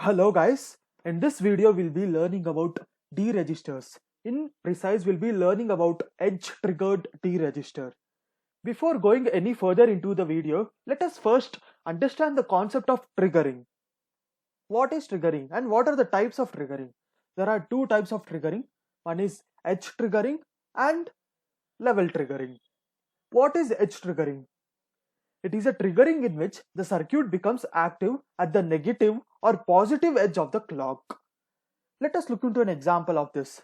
Hello guys, in this video we'll be learning about D registers. In precise we'll be learning about edge triggered D register. Before going any further into the video, let us first understand the concept of triggering. What is triggering and what are the types of triggering? There are two types of triggering. One is edge triggering and level triggering. What is edge triggering? It is a triggering in which the circuit becomes active at the negative or positive edge of the clock. Let us look into an example of this.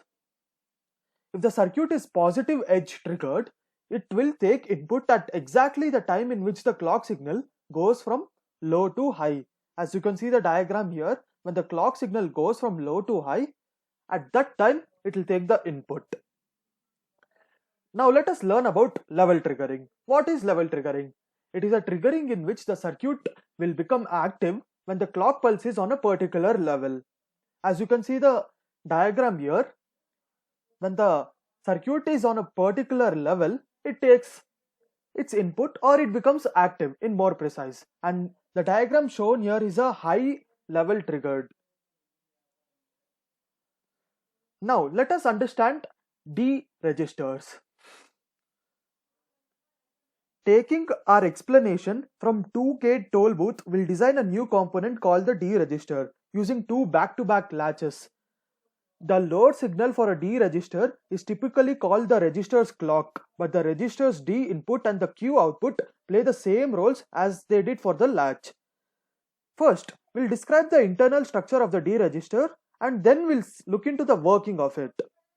If the circuit is positive edge triggered, it will take input at exactly the time in which the clock signal goes from low to high. As you can see the diagram here, when the clock signal goes from low to high, at that time it will take the input. Now let us learn about level triggering. What is level triggering? It is a triggering in which the circuit will become active when the clock pulse is on a particular level. As you can see the diagram here, when the circuit is on a particular level, it takes its input or it becomes active in more precise. And the diagram shown here is a high level triggered. Now let us understand D registers. Taking our explanation from 2K toll booth, we'll design a new component called the D register using two back-to-back latches. The load signal for a D register is typically called the register's clock, but the register's D input and the Q output play the same roles as they did for the latch. First, we'll describe the internal structure of the D register and then we'll look into the working of it.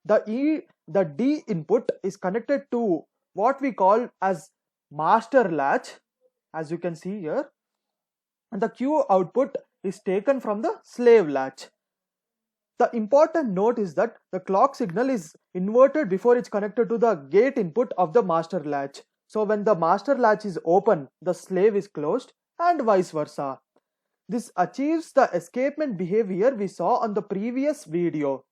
The D input is connected to what we call as master latch, as you can see here, and the Q output is taken from the slave latch. The important note is that the clock signal is inverted before it's connected to the gate input of the master latch. So when the master latch is open, the slave is closed and vice versa. This achieves the escapement behavior we saw on the previous video.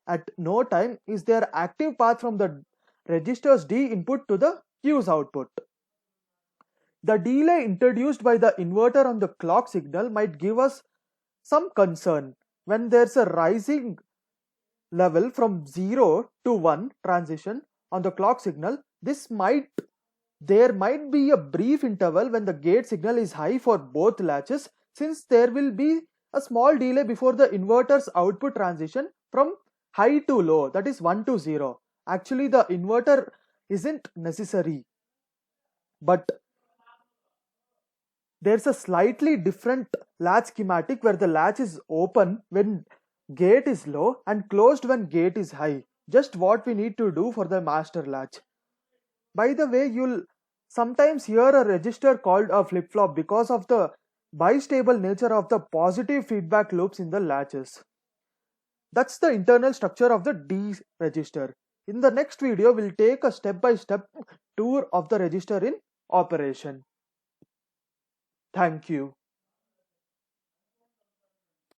At no time is there active path from the register's D input to the Q's output. The delay introduced by the inverter on the clock signal might give us some concern. When there's a rising level from 0 to 1 transition on the clock signal, there might be a brief interval when the gate signal is high for both latches, since there will be a small delay before the inverter's output transition from high to low, that is 1 to 0. Actually the inverter isn't necessary, but there's a slightly different latch schematic where the latch is open when gate is low and closed when gate is high. Just what we need to do for the master latch. By the way, you'll sometimes hear a register called a flip-flop because of the bistable nature of the positive feedback loops in the latches. That's the internal structure of the D register. In the next video, we'll take a step-by-step tour of the register in operation. Thank you.